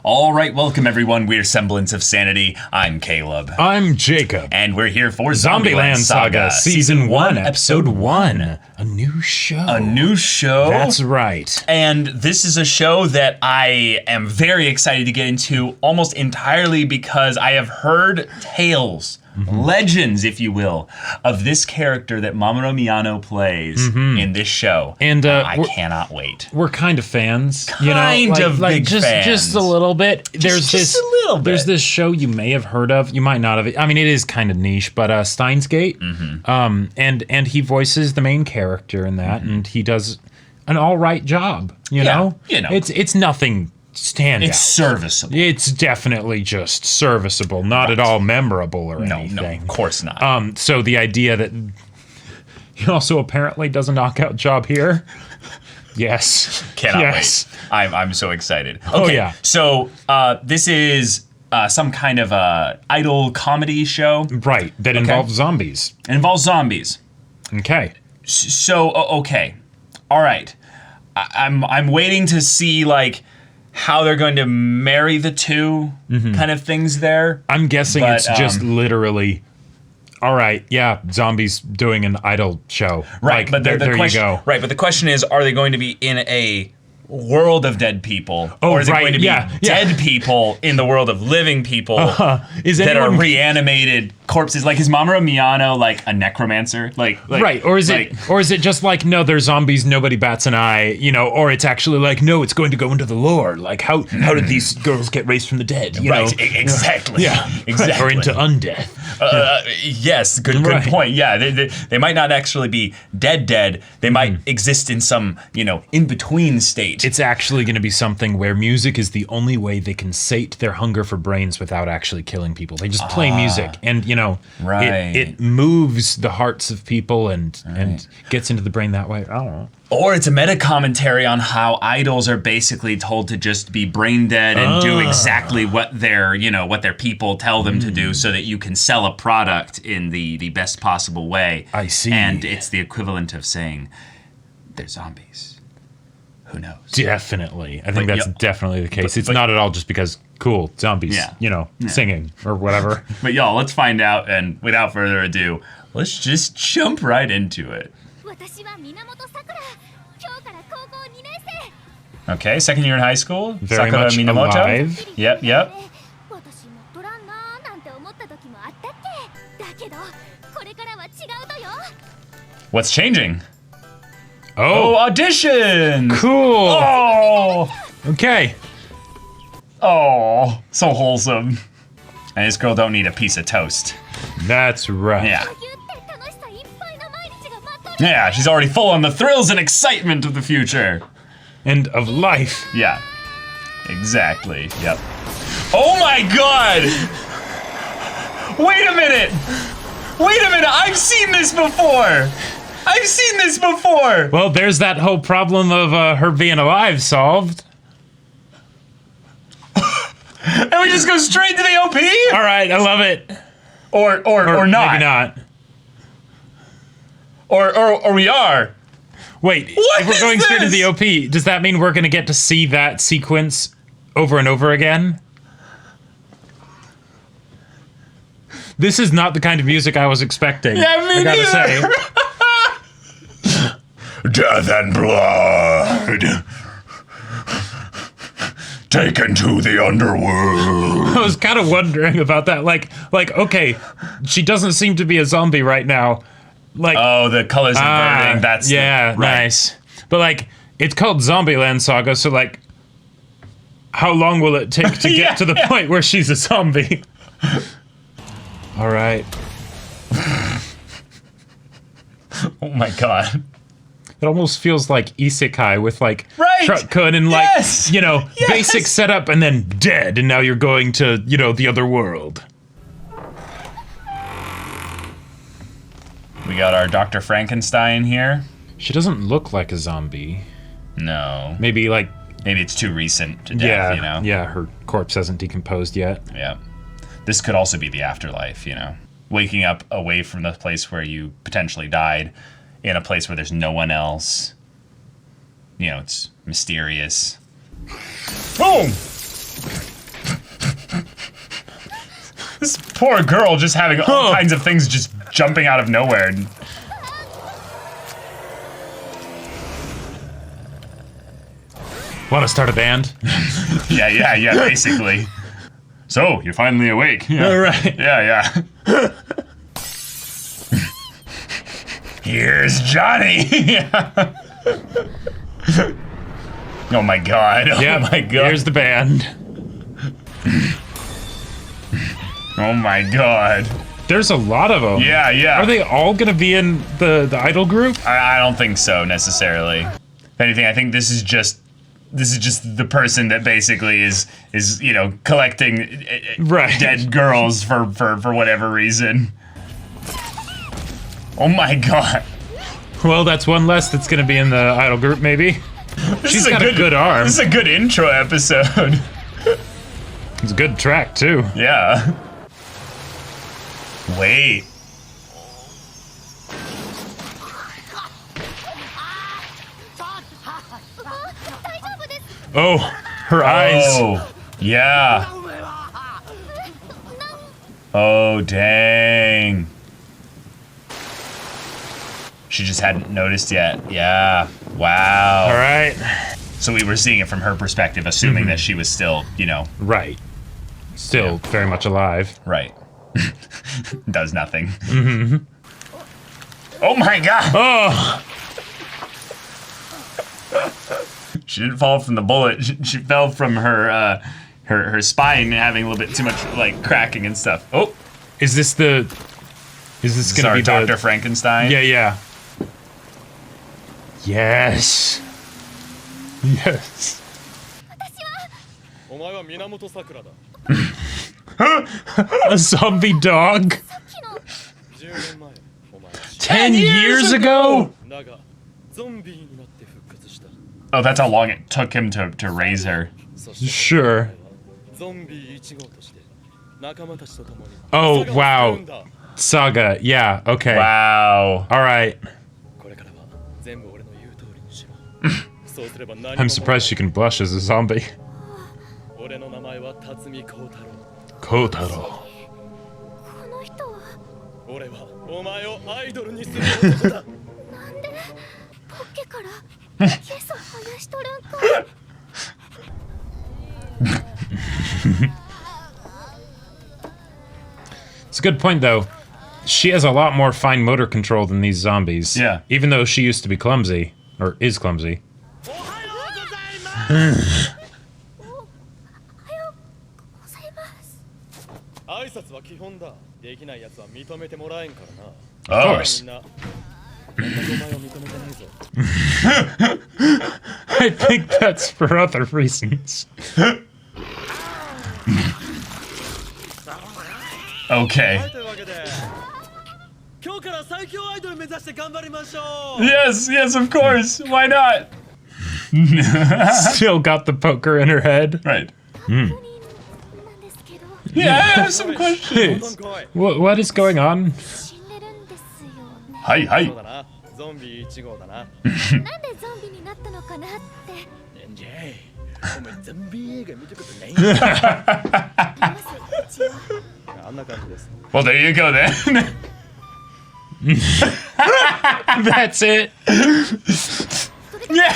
All right, welcome everyone. We're Semblance of Sanity. I'm Caleb. I'm Jacob. And we're here for Zombieland Saga, Season 1, Episode 1. A new show. A new show. That's right. And this is a show that I am very excited to get into almost entirely because I have heard tales, legends, if you will, of this character that Mamoru Miyano plays in this show. And I cannot wait. We're kind of fans. Kind of big fans. Just a little bit. Just a little bit. There's this show you may have heard of. You might not have. I mean, it is kind of niche, but Steins Gate. And he voices the main character in that, and he does an all right job. You know, it's nothing standout. It's serviceable. It's definitely just serviceable, not at all memorable or anything. No, of course not. So the idea that he also apparently does a knockout job here. Yes. Cannot wait. I'm so excited. Okay, Oh, yeah. So this is some kind of idol comedy show. Right, that involves zombies. It involves zombies. Okay. So, okay. All right. I'm waiting to see, like, how they're going to marry the two kind of things there. I'm guessing it's just literally, all right, yeah, zombies doing an idol show. Right, like, but there you question, go. Right, but the question is, are they going to be in a world of dead people? Oh, or is it right, going to be dead people in the world of living people that are reanimated corpses? Like, is Mamoru Miyano like a necromancer? Like right, or is it just like, no, they're zombies, nobody bats an eye, you know, or it's actually like, no, it's going to go into the lore. Like, how did these girls get raised from the dead? You know? Exactly. Yeah, exactly. Or into undeath. Yes, good point. Yeah, they might not actually be dead. They might exist in some, in-between state. It's actually going to be something where music is the only way they can sate their hunger for brains without actually killing people. They just play music, and it moves the hearts of people and gets into the brain that way. I don't know. Or it's a meta commentary on how idols are basically told to just be brain dead and do exactly what their people tell them to do, so that you can sell a product in the best possible way. I see. And it's the equivalent of saying they're zombies. Who knows? Definitely. I think that's definitely the case. It's not at all just because, cool, zombies, singing or whatever. But y'all, let's find out, and without further ado, let's just jump right into it. Okay, second year in high school. Very Sakura much Minamoto. alive. Yep. What's changing? Oh, audition! Cool. Oh! Okay. Oh, so wholesome. And this girl don't need a piece of toast. That's right. Yeah. Yeah, she's already full on the thrills and excitement of the future. And of life. Yeah. Exactly. Yep. Oh my god! Wait a minute! I've seen this before! Well, there's that whole problem of her being alive solved. And we just go straight to the OP? All right, I love it. Or not. Maybe not. Or we are. Wait, if we're going straight to the OP, does that mean we're going to get to see that sequence over and over again? This is not the kind of music I was expecting. Yeah, me I gotta say. Death and blood. Taken to the underworld. I was kind of wondering about that. Like, okay, she doesn't seem to be a zombie right now. Like, oh, the colors and everything. That's nice. But like, it's called Zombieland Saga, so like, how long will it take to get to the point where she's a zombie? All right. Oh my god. It almost feels like isekai with like right. Truck-kun and like, basic setup and then dead, and now you're going to, the other world. We got our Dr. Frankenstein here. She doesn't look like a zombie. No. Maybe it's too recent to death, Yeah, her corpse hasn't decomposed yet. Yeah. This could also be the afterlife, Waking up away from the place where you potentially died, in a place where there's no one else. It's mysterious. Boom! This poor girl just having all kinds of things just jumping out of nowhere. Want to start a band? Yeah, basically. So, you're finally awake. Yeah. All right. Yeah. Here's Johnny. Oh my god. Oh my god. Here's the band. Oh my god. There's a lot of them. Yeah. Are they all gonna be in the idol group? I don't think so necessarily. If anything, I think this is just the person that basically is collecting dead girls for whatever reason. Oh my god. Well, that's one less that's gonna be in the idol group, maybe. She's got a good arm. This is a good intro episode. It's a good track too. Yeah. Wait. Oh, her eyes. Oh, yeah. Oh, dang. She just hadn't noticed yet. Yeah. Wow. All right. So we were seeing it from her perspective, assuming that she was still, Right. Still very much alive. Right. Does nothing. Oh my god! Oh! She didn't fall from the bullet. She fell from her her spine having a little bit too much cracking and stuff. Oh, Is this gonna be Dr. Frankenstein? Yeah. Yes. A zombie dog? 10 years ago? Oh, that's how long it took him to raise her. Sure. Oh, wow. Saga, yeah, okay. Wow. Alright. I'm surprised she can blush as a zombie. Kotaro. It's a good point, though. She has a lot more fine motor control than these zombies. Yeah. Even though she used to be clumsy. Or is clumsy. Of course. I think that's for other reasons. Okay. Yes, of course. Why not? Still got the poker in her head. Right. Yeah, I have some questions. What is going on? Hi. Well, there you go then. That's it. Yeah.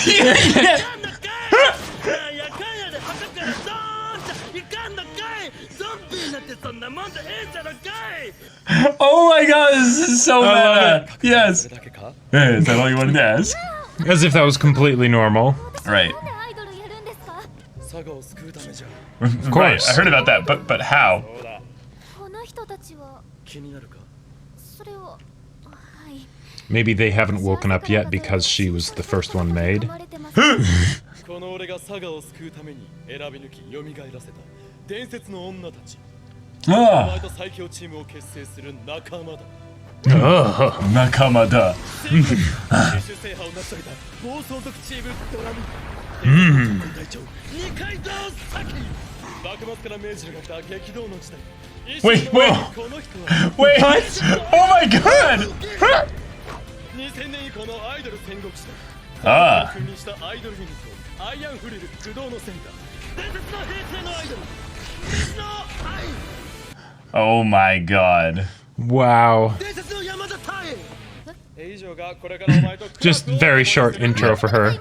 Oh my god, this is so meta. Yes. Hey, is that all you wanted to ask? As if that was completely normal. Right. Of course. Right, I heard about that, but how? Maybe they haven't woken up yet because she was the first one made. Nakamada. Wait. What? Oh my god! Ah. Oh my god. Wow. Just very short intro for her.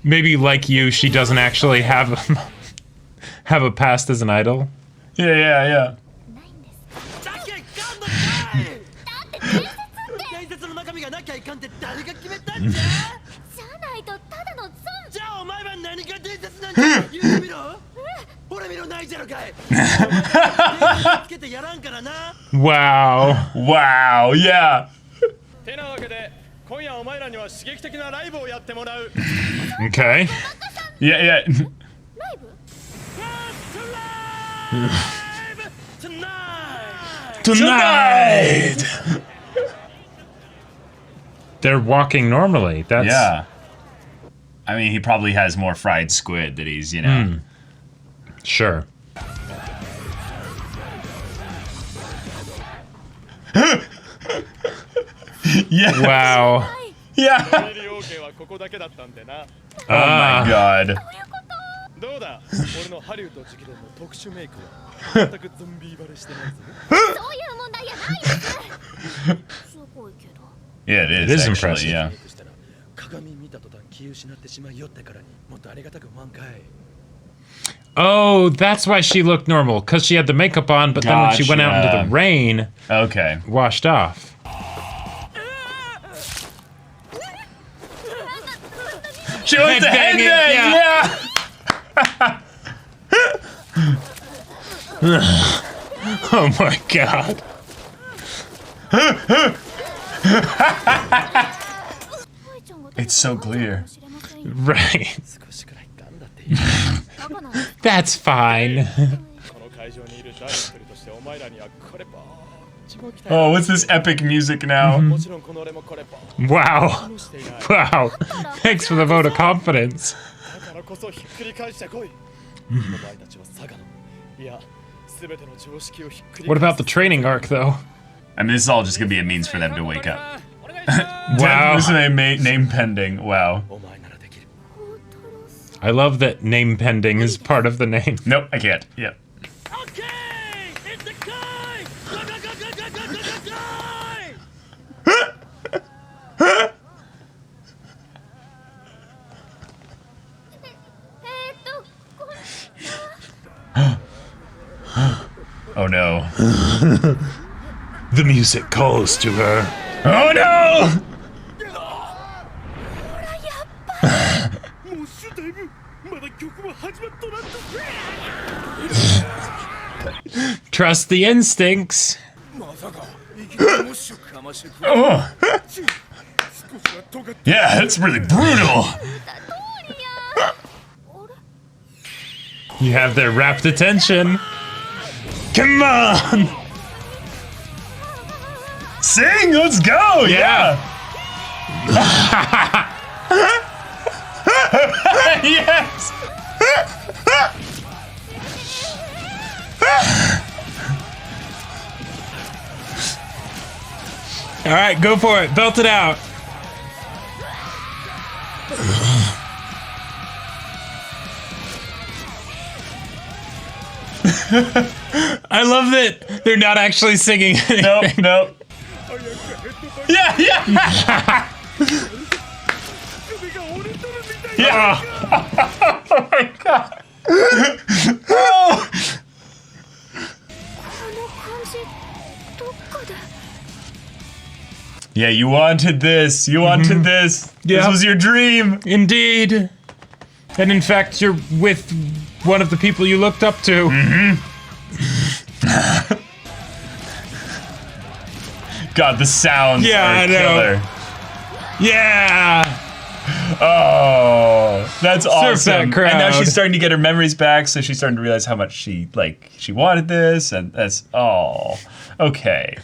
Maybe like you, she doesn't actually have a past as an idol. Yeah. Wow. Wow, yeah. Okay. Yeah. Tonight! They're walking normally. That's Yeah. I mean, he probably has more fried squid that he's, you know. Sure. Yeah. Wow. Yeah. Oh my god. Yeah, it is actually, impressive. yeah. Oh, that's why she looked normal, because she had the makeup on, but then when she went out into the rain, Okay. washed off. She went to Headbanging, headbang, yeah. Oh my god. It's so clear. Right. That's fine. Oh, what's this epic music now? Wow. Wow. Thanks for the vote of confidence. What about the training arc, though? I mean, this is all just gonna be a means for them to wake up. Wow. This is a name pending. Wow. I love that name pending is part of the name. Nope, I can't. Yep. Oh no. The music calls to her. Oh no! Trust the instincts. Oh. Yeah, that's really brutal. You have their rapt attention. Come on! Sing, let's go! Yeah! Yes! Alright, go for it. Belt it out. I love that they're not actually singing anything. Nope. Yeah! Yeah! Oh my god! Oh! Yeah, you wanted this. You wanted this. Yeah. This was your dream. Indeed. And in fact, you're with one of the people you looked up to. God, the sounds are I know. killer. Yeah. Oh, that's awesome. that crowd. And now she's starting to get her memories back, so she's starting to realize how much she wanted this, and that's okay.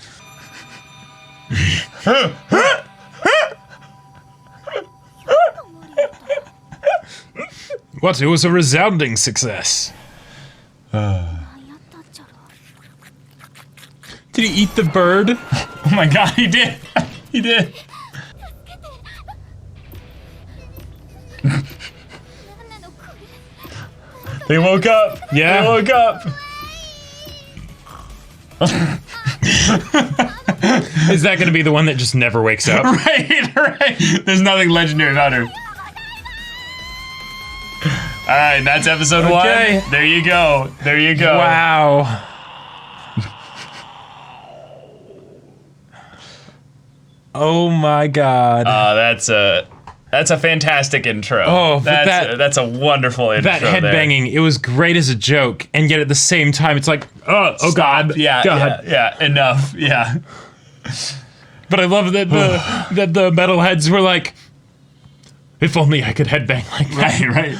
What? It was a resounding success. Did he eat the bird? Oh my god, he did. He did. They woke up. Yeah. They woke up. Is that going to be the one that just never wakes up? Right. There's nothing legendary about her. All right, that's episode Okay. 1. There you go. There you go. Wow. Oh my God. That's a fantastic intro. Oh, but that's a wonderful intro. That headbanging, it was great as a joke, and yet at the same time, it's like, oh Stop. God, Yeah, God. yeah, enough. Yeah. But I love that the metalheads were like, if only I could headbang like that. Right.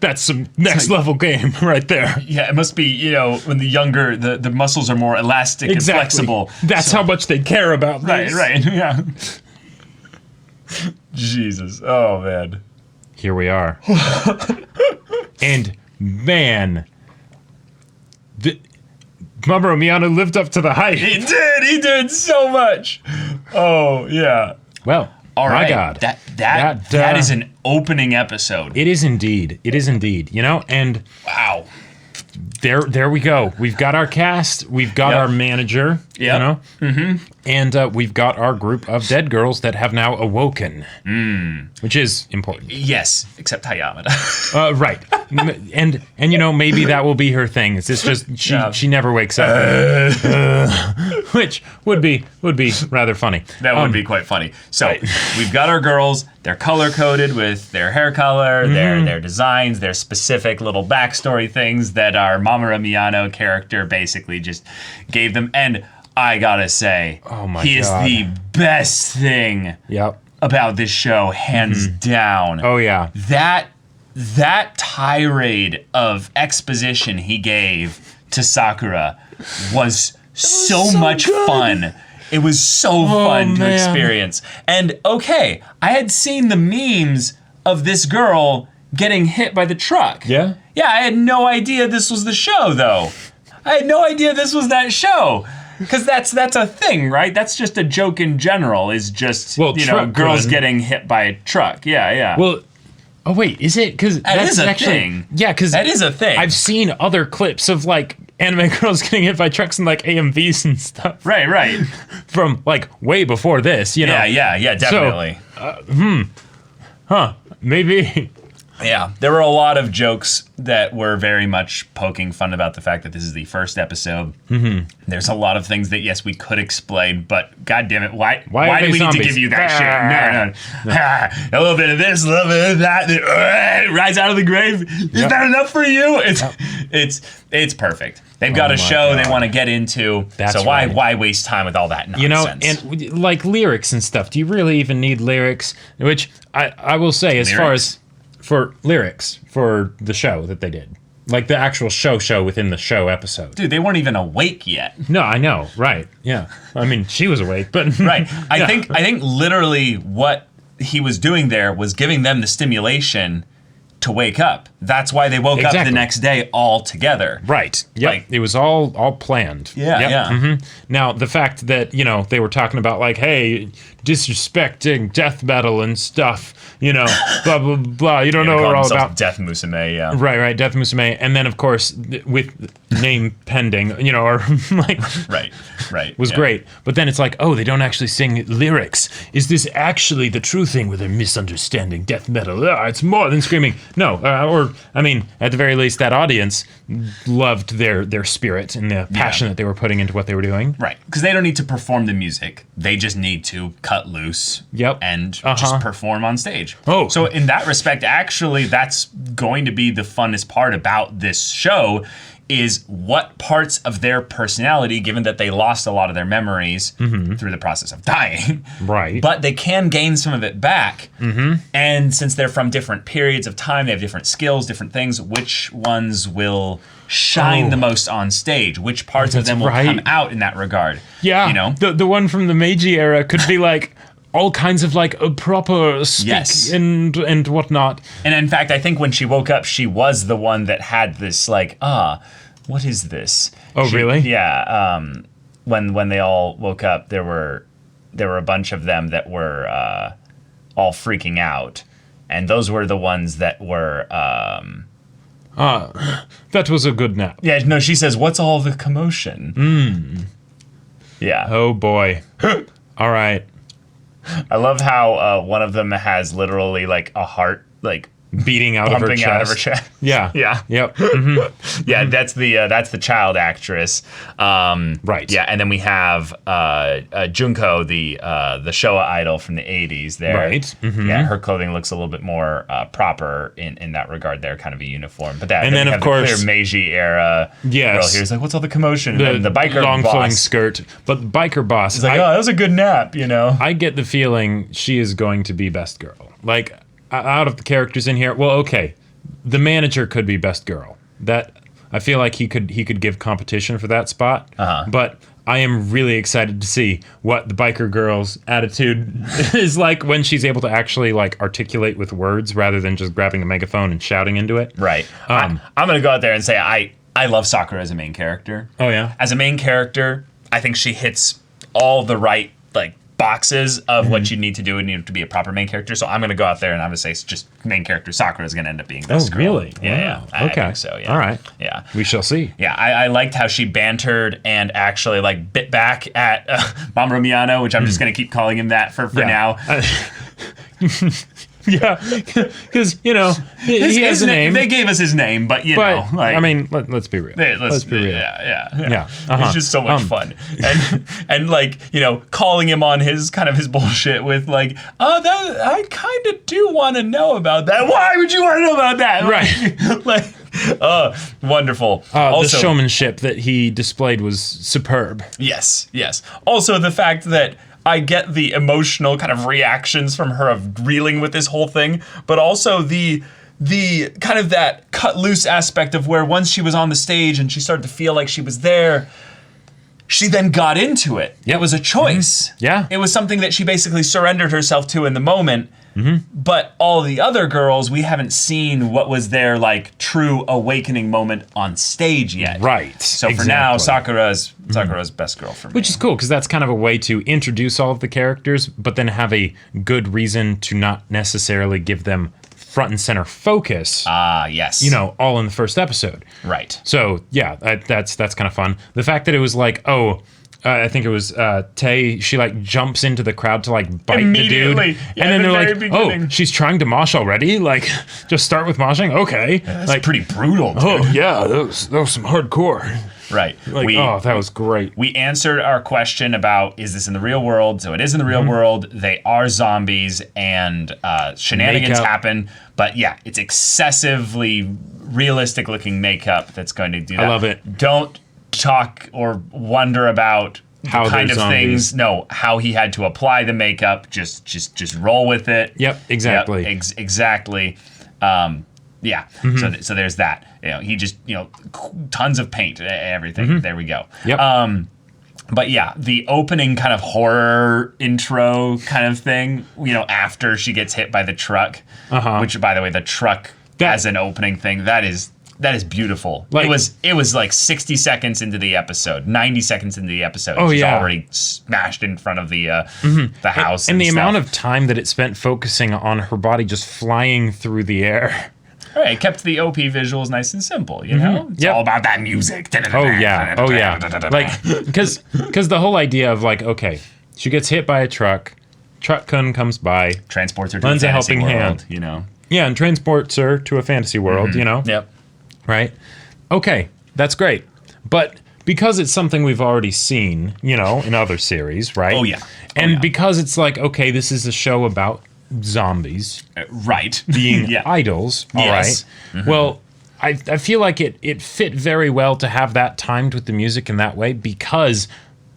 That's some next level game right there. Yeah, it must be, when the younger, the muscles are more elastic and flexible. That's how much they care about this. Right, yeah. Jesus. Oh, man. Here we are. And, man, Mamoru Miyano lived up to the hype. He did so much. Oh, yeah. Well, All right. my God. That is an opening episode. It is indeed. It is indeed. And Wow. there we go. We've got our cast. We've got our manager. Yep. And we've got our group of dead girls that have now awoken, which is important. Yes, except Hayamada. Right. And maybe that will be her thing. It's just she never wakes up, which would be rather funny. That would be quite funny. So we've got our girls. They're color coded with their hair color, their designs, their specific little backstory things that our Mamoru Miyano character basically just gave them. And I gotta say, he is the best thing about this show, hands down. Oh yeah. That tirade of exposition he gave to Sakura was so much fun. It was so fun to experience. And okay, I had seen the memes of this girl getting hit by the truck. Yeah? Yeah, I had no idea this was the show, though. I had no idea this was that show. Because that's a thing, right? That's just a joke in general, is just, girls getting hit by a truck. Yeah. Well, oh wait, is it? Because that is a thing. Yeah, because that is a thing. I've seen other clips of like anime girls getting hit by trucks and like AMVs and stuff. Right. From like way before this, Yeah, definitely. So, maybe. Yeah, there were a lot of jokes that were very much poking fun about the fact that this is the first episode. There's a lot of things that, yes, we could explain, but God damn it, why do we need to give you that shit? No. A little bit of this, a little bit of that, rise out of the grave. Is that enough for you? It's perfect. They've got a show they want to get into, so why waste time with all that nonsense? And like lyrics and stuff, do you really even need lyrics? Which I will say, as far as for lyrics for the show that they did. Like the actual show within the show episode. Dude, they weren't even awake yet. No, I know, right. Yeah. I mean, she was awake, but right. I think literally what he was doing there was giving them the stimulation to wake up. That's why they woke up the next day all together. Right. Yep. It was all planned. Yeah. Now, the fact that, they were talking about like, hey, disrespecting death metal and stuff, blah, blah, blah. You don't know what we're all about. Death Musume, yeah. Right. Death Musume. And then, of course, with name pending, or like... Right. Was great. But then it's like, oh, they don't actually sing lyrics. Is this actually the true thing where they're misunderstanding death metal? It's more than screaming. No, at the very least, that audience loved their spirit and the passion that they were putting into what they were doing. Right, because they don't need to perform the music. They just need to cut loose and just perform on stage. Oh. So in that respect, actually, that's going to be the funnest part about this show is what parts of their personality, given that they lost a lot of their memories through the process of dying, right? But they can gain some of it back. And since they're from different periods of time, they have different skills, different things, which ones will shine the most on stage? Which parts of them will come out in that regard? Yeah, the one from the Meiji era could be like all kinds of like a proper speak and whatnot. And in fact, I think when she woke up, she was the one that had this like, what is this? Oh, really? Yeah. When they all woke up, there were a bunch of them that were all freaking out, and those were the ones that were That was a good nap. Yeah, no, she says, "What's all the commotion?" Yeah. Oh boy. All right. I love how one of them has literally like a heart like Beating out of her pumping chest. out of her chest. Yeah. Yeah. Yep. Yeah, that's the child actress. Right. Yeah, and then we have Junko, the Showa idol from the 80s there. Right. Yeah, her clothing looks a little bit more proper in that regard there, kind of a uniform. But that, And then we of have the course- clear Meiji era Yes. girl here's like, what's all the commotion? And then the biker long flowing boss skirt. But the biker boss, is like, oh, that was a good nap, you know? I get the feeling she is going to be best girl. Like, out of the characters in here, well, okay, the manager could be best girl. That I feel like he could give competition for that spot. But I am really excited to see what the biker girl's attitude is like when she's able to actually like articulate with words rather than just grabbing a megaphone and shouting into it. Right. I'm gonna go out there and say I love Sakura as a main character. Oh yeah. As a main character, I think she hits all the right like boxes of what you need to do in order to be a proper main character. So I'm gonna go out there and I'm gonna say it's just main character Sakura is gonna end up being best girl. Really? Yeah. Wow. I Okay. think so. Yeah. All right. Yeah. We shall see. Yeah, I liked how she bantered and actually like bit back at Mamoru Miyano, which I'm just gonna keep calling him that for now. Yeah, because he has a name. They gave us his name, but you know, like, I mean, let's be real. Let's be real. Yeah. Uh-huh. It's just so much fun, and like calling him on his bullshit with like, oh, that I kind of do want to know about that. Why would you want to know about that? Right. like, wonderful. The showmanship that he displayed was superb. Yes. Also, the fact that I get the emotional kind of reactions from her of reeling with this whole thing, but also the kind of that cut loose aspect of where once she was on the stage and she started to feel like she was there, she then got into it. Yep. It was a choice. Mm-hmm. Yeah. It was something that she basically surrendered herself to in the moment. Mm-hmm. But all the other girls, we haven't seen what was their like true awakening moment on stage yet. Right. So for now, Sakura's best girl for me. Which is cool because that's kind of a way to introduce all of the characters, but then have a good reason to not necessarily give them front and center focus. Yes. All in the first episode. Right. So yeah, that's kind of fun. The fact that it was like, I think it was Tay. She like jumps into the crowd to like bite the dude, yeah, and then they're like, beginning. "Oh, she's trying to mosh already." Like, just start with moshing. Okay, That's like pretty brutal. Dude. Oh yeah, that was some hardcore. Right. Like, that was great. We answered our question about is this in the real world? So it is in the real world. They are zombies and shenanigans happen. But yeah, it's excessively realistic looking makeup that's going to do that. I love it. Don't talk or wonder about how the kind of zombies. things. No, how he had to apply the makeup. Just roll with it. Yep, exactly. Yep, exactly. Yeah. So there's that. He just tons of paint, everything. There we go. Yep. But yeah, the opening kind of horror intro kind of thing, after she gets hit by the truck, which by the way, the truck as an opening thing, that is beautiful. Like, it was like 60 seconds into the episode, 90 seconds into the episode. Oh, she's yeah. already smashed in front of the house. And the stuff. amount of time that it spent focusing on her body just flying through the air. Right, it kept the OP visuals nice and simple, It's all about that music. Oh yeah. Like, because the whole idea of like, okay, she gets hit by a Truck-kun comes by, transports her to lends a a fantasy helping world, hand. Yeah, and transports her to a fantasy world, Yep. Right? Okay, that's great. But because it's something we've already seen, in other series, right? Oh, yeah. And because it's like, okay, this is a show about zombies Right. being idols, all Yes. right? Well, I feel like it fit very well to have that timed with the music in that way because...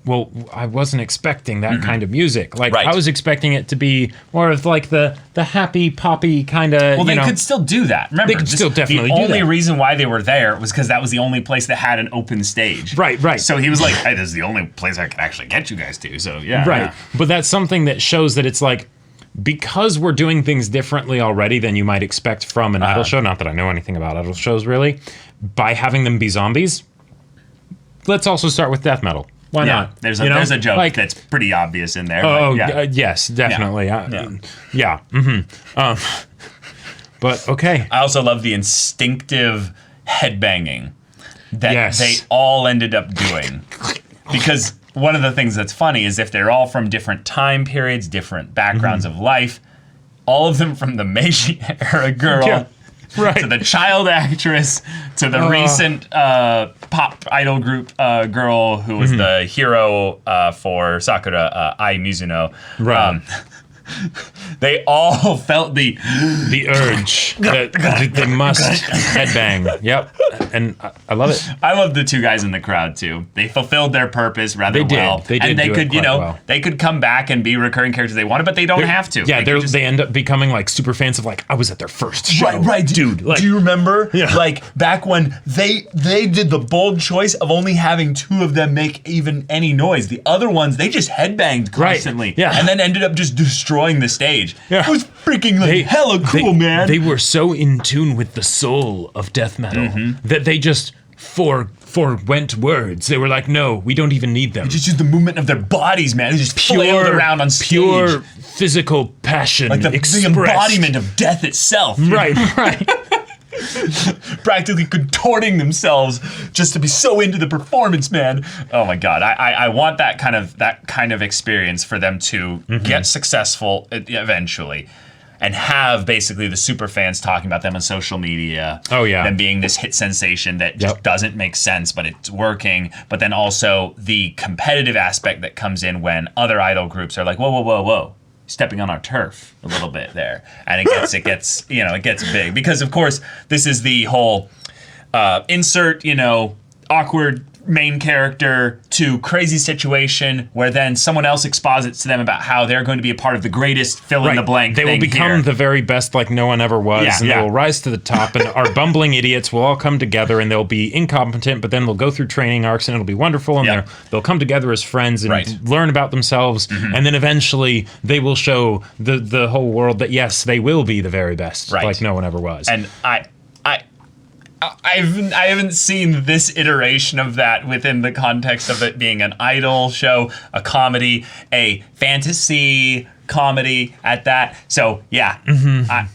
Well, I wasn't expecting that kind of music. Like, Right. I was expecting it to be more of like the happy poppy kind of. Well, they could still do that. Remember, They could still definitely the do only that. reason why they were there was because that was the only place that had an open stage. Right. So he was like, "Hey, this is the only place I can actually get you guys to." So yeah, Right. yeah. But that's something that shows that it's like, because we're doing things differently already than you might expect from an idol show, not that I know anything about idol shows really, by having them be zombies, let's also start with death metal. Why not? There's a joke that's pretty obvious in there. Yes, definitely. Yeah. But okay. I also love the instinctive headbanging that Yes. they all ended up doing. Because one of the things that's funny is if they're all from different time periods, different backgrounds of life, all of them from the Meiji era girl Yeah, right. to the child actress to the recent pop idol group girl who was the hero for Sakura, Ai Mizuno. Right. They all felt the urge that they must headbang. Yep. And I love it. I love the two guys in the crowd too. They fulfilled their purpose rather well. They did. And they do could, it quite well. they could come back and be recurring characters they wanted, but they don't have to. Yeah, they they end up becoming like super fans of like, I was at their first show. Right, dude. Like, do you remember? Yeah. Like back when they did the bold choice of only having two of them make even any noise. The other ones, they just headbanged constantly. Right. Yeah. And then ended up just destroying the stage. Yeah. It was freaking like hella cool, man. They were so in tune with the soul of death metal that they just forwent words. They were like, no, we don't even need them. They just used the movement of their bodies, man. They just flailed around on stage. Pure physical passion. Like the embodiment of death itself. Right. Practically contorting themselves just to be so into the performance, man. Oh my god, I want that kind of experience for them to get successful eventually, and have basically the super fans talking about them on social media. Oh yeah, them being this hit sensation that just doesn't make sense, but it's working. But then also the competitive aspect that comes in when other idol groups are like, whoa. Stepping on our turf a little bit there, and it gets big because of course this is the whole insert awkward main character to crazy situation where then someone else exposits to them about how they're going to be a part of the greatest fill in the blank. They will become the very best like no one ever was, and they will rise to the top, and our bumbling idiots will all come together, and they'll be incompetent, but then they'll go through training arcs, and it'll be wonderful, and they'll come together as friends and learn about themselves, and then eventually they will show the whole world that yes, they will be the very best, like no one ever was. And I haven't seen this iteration of that within the context of it being an idol show, a comedy, a fantasy comedy at that. So yeah,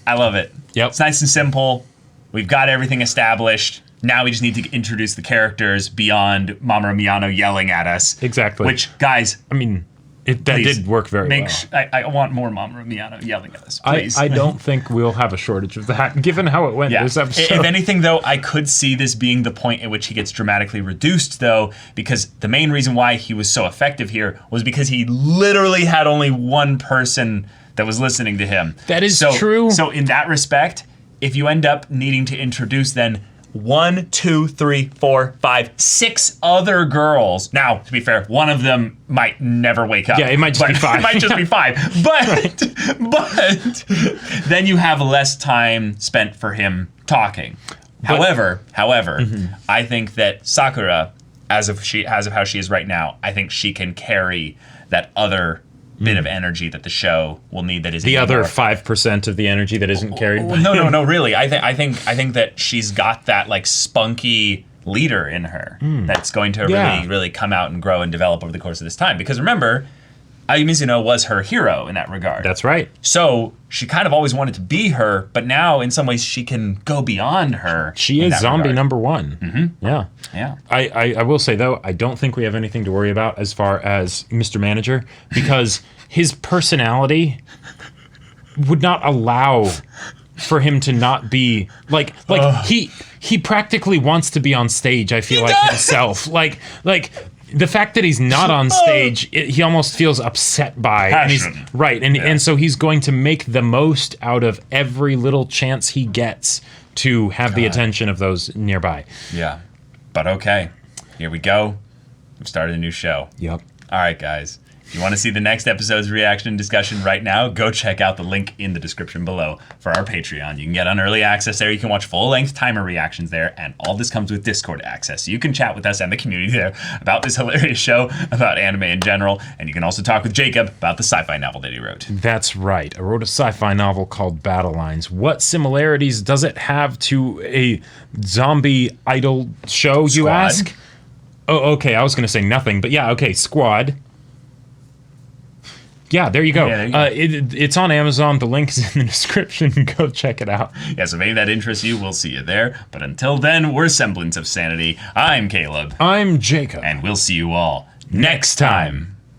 I love it. Yep. It's nice and simple. We've got everything established. Now we just need to introduce the characters beyond Mamoru Miyano yelling at us. Exactly. Which, guys, I mean, that did work very well. I want more Mamoru Miyano yelling at us, please. I don't think we'll have a shortage of that, given how it went this episode. If anything, though, I could see this being the point at which he gets dramatically reduced, though, because the main reason why he was so effective here was because he literally had only one person that was listening to him. That is true. So in that respect, if you end up needing to introduce then 1, 2, 3, 4, 5, 6 other girls. Now, to be fair, one of them might never wake up. Yeah, it might just be 5. It might just be 5. But then you have less time spent for him talking. However, I think that Sakura, as of how she is right now, I think she can carry that other bit of energy that the show will need. That is the other 5% of the energy that isn't carried. No, really. I think that she's got that like spunky leader in her that's going to really come out and grow and develop over the course of this time. Because remember, Ai Mizuno was her hero in that regard. That's right. So she kind of always wanted to be her, but now in some ways she can go beyond her. She is zombie number 1. Yeah. I will say, though, I don't think we have anything to worry about as far as Mr. Manager, because his personality would not allow for him to not be like he practically wants to be on stage. I feel like himself, like the fact that he's not on stage, he almost feels upset by. Passion. And so he's going to make the most out of every little chance he gets to have the attention of those nearby. Yeah, but okay, here we go. We've started a new show. Yep. All right, guys. If you want to see the next episode's reaction and discussion right now, go check out the link in the description below for our Patreon. You can get on early access there. You can watch full-length timer reactions there, and all this comes with Discord access. So you can chat with us and the community there about this hilarious show, about anime in general, and you can also talk with Jacob about the sci-fi novel that he wrote. That's right. I wrote a sci-fi novel called Battle Lines. What similarities does it have to a zombie idol show, you ask? Oh, okay. I was going to say nothing, but yeah, okay. Squad. Yeah, there you go. Yeah, there you go. It's on Amazon. The link is in the description. Go check it out. Yeah, so maybe that interests you. We'll see you there. But until then, we're Semblance of Sanity. I'm Caleb. I'm Jacob. And we'll see you all next time.